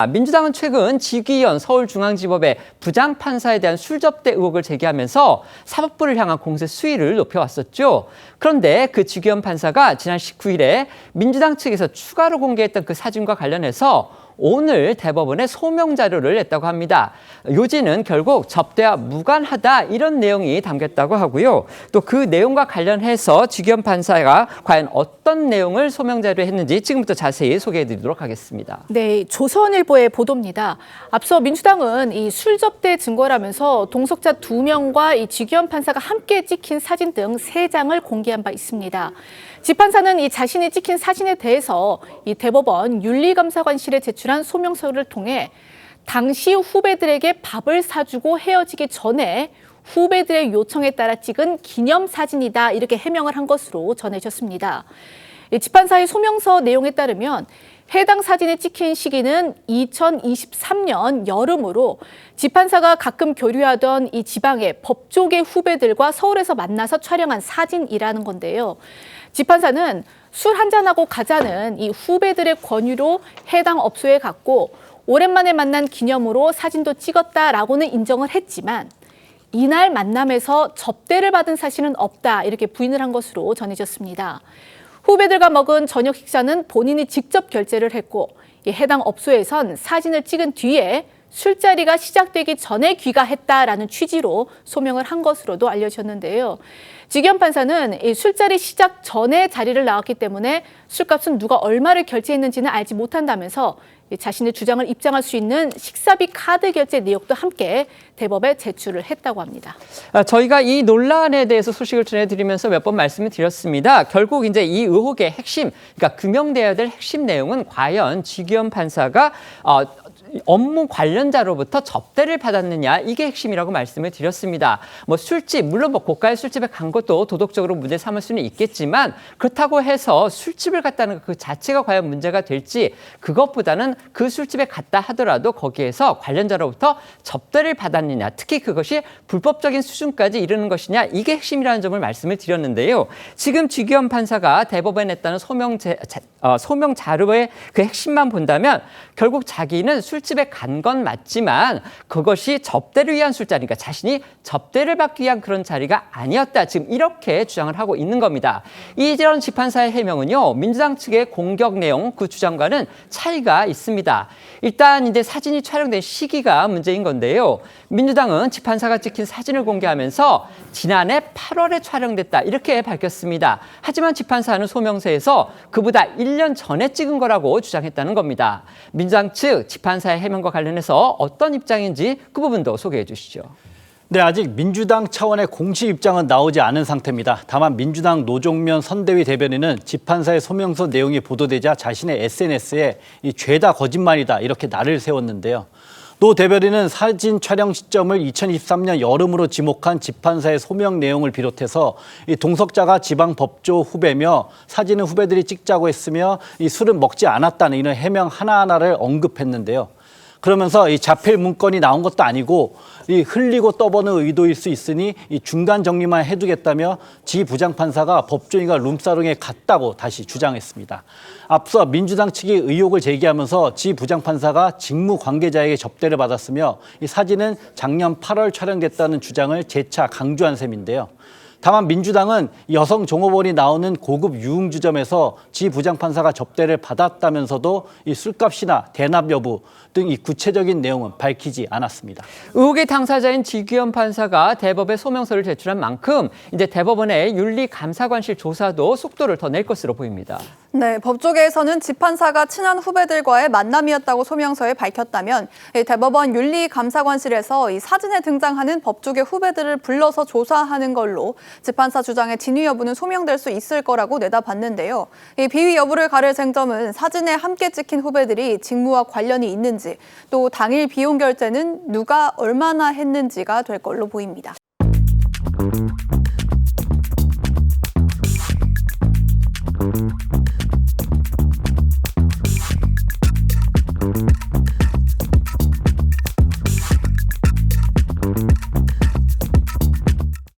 민주당은 최근 지귀현 서울중앙지법의 부장판사에 대한 술접대 의혹을 제기하면서 사법부를 향한 공세 수위를 높여왔었죠. 그런데 그 지귀현 판사가 지난 19일에 민주당 측에서 추가로 공개했던 그 사진과 관련해서 오늘 대법원에 소명 자료를 냈다고 합니다. 요지는 결국 접대와 무관하다 이런 내용이 담겼다고 하고요. 또 그 내용과 관련해서 지귀현 판사가 과연 어떤 내용을 소명 자료에 했는지 지금부터 자세히 소개해드리도록 하겠습니다. 네, 조선일보의 보도입니다. 앞서 민주당은 이 술접대 증거라면서 동석자 2명과 이 지귀현 판사가 함께 찍힌 사진 등 3장을 공개한 바 있습니다. 지 판사는 이 자신이 찍힌 사진에 대해서 이 대법원 윤리감사관실에 제출한 소명서를 통해 당시 후배들에게 밥을 사주고 헤어지기 전에 후배들의 요청에 따라 찍은 기념사진이다 이렇게 해명을 한 것으로 전해졌습니다. 지 판사의 소명서 내용에 따르면 해당 사진에 찍힌 시기는 2023년 여름으로 지 판사가 가끔 교류하던 이 지방의 법조계 후배들과 서울에서 만나서 촬영한 사진이라는 건데요. 지 판사는 술 한잔하고 가자는 이 후배들의 권유로 해당 업소에 갔고 오랜만에 만난 기념으로 사진도 찍었다라고는 인정을 했지만 이날 만남에서 접대를 받은 사실은 없다 이렇게 부인을 한 것으로 전해졌습니다. 후배들과 먹은 저녁 식사는 본인이 직접 결제를 했고 해당 업소에선 사진을 찍은 뒤에 술자리가 시작되기 전에 귀가했다라는 취지로 소명을 한 것으로도 알려졌는데요. 지귀현 판사는 이 술자리 시작 전에 자리를 나왔기 때문에 술값은 누가 얼마를 결제했는지는 알지 못한다면서 자신의 주장을 입장할 수 있는 식사비 카드 결제 내역도 함께 대법에 제출을 했다고 합니다. 저희가 이 논란에 대해서 소식을 전해드리면서 몇 번 말씀을 드렸습니다. 결국 이제 이 의혹의 핵심, 그러니까 규명돼야 될 핵심 내용은 과연 지귀현 판사가 업무 관련자로부터 접대를 받았느냐 이게 핵심이라고 말씀을 드렸습니다. 뭐 술집, 물론 뭐 고가의 술집에 간 것도 도덕적으로 문제 삼을 수는 있겠지만 그렇다고 해서 술집을 갔다는 그 자체가 과연 문제가 될지 그것보다는 그 술집에 갔다 하더라도 거기에서 관련자로부터 접대를 받았느냐 특히 그것이 불법적인 수준까지 이르는 것이냐 이게 핵심이라는 점을 말씀을 드렸는데요. 지금 지귀현 판사가 대법원에 냈다는 소명 자료의 그 핵심만 본다면 결국 자기는 술집에 간 건 맞지만 그것이 접대를 위한 술자리니까 자신이 접대를 받기 위한 그런 자리가 아니었다. 지금 이렇게 주장을 하고 있는 겁니다. 이런 지 판사의 해명은요. 민주당 측의 공격 내용 그 주장과는 차이가 있습니다. 일단 이제 사진이 촬영된 시기가 문제인 건데요. 민주당은 지 판사가 찍힌 사진을 공개하면서 지난해 8월에 촬영됐다 이렇게 밝혔습니다. 하지만 지 판사는 소명서에서 그보다 1년 전에 찍은 거라고 주장했다는 겁니다. 민주당 측 지 판사의 해명과 관련해서 어떤 입장인지 그 부분도 소개해 주시죠. 네, 아직 민주당 차원의 공식 입장은 나오지 않은 상태입니다. 다만 민주당 노종면 선대위 대변인은 지 판사의 소명서 내용이 보도되자 자신의 SNS에 이 죄다 거짓말이다 이렇게 날을 세웠는데요. 노 대변인은 사진 촬영 시점을 2023년 여름으로 지목한 지 판사의 소명 내용을 비롯해서 이 동석자가 지방 법조 후배며 사진은 후배들이 찍자고 했으며 이 술은 먹지 않았다는 이런 해명 하나하나를 언급했는데요. 그러면서 이 자필 문건이 나온 것도 아니고 이 흘리고 떠보는 의도일 수 있으니 이 중간 정리만 해두겠다며 지 부장판사가 법조인과 룸사롱에 갔다고 다시 주장했습니다. 앞서 민주당 측이 의혹을 제기하면서 지 부장판사가 직무 관계자에게 접대를 받았으며 이 사진은 작년 8월 촬영됐다는 주장을 재차 강조한 셈인데요. 다만 민주당은 여성 종업원이 나오는 고급 유흥주점에서 지 부장판사가 접대를 받았다면서도 이 술값이나 대납 여부 등 이 구체적인 내용은 밝히지 않았습니다. 의혹의 당사자인 지귀현 판사가 대법에 소명서를 제출한 만큼 이제 대법원의 윤리감사관실 조사도 속도를 더 낼 것으로 보입니다. 네, 법조계에서는 지 판사가 친한 후배들과의 만남이었다고 소명서에 밝혔다면 대법원 윤리감사관실에서 이 사진에 등장하는 법조계 후배들을 불러서 조사하는 걸로 지 판사 주장의 진위 여부는 소명될 수 있을 거라고 내다봤는데요. 이 비위 여부를 가릴 쟁점은 사진에 함께 찍힌 후배들이 직무와 관련이 있는지 또 당일 비용 결제는 누가 얼마나 했는지가 될 걸로 보입니다.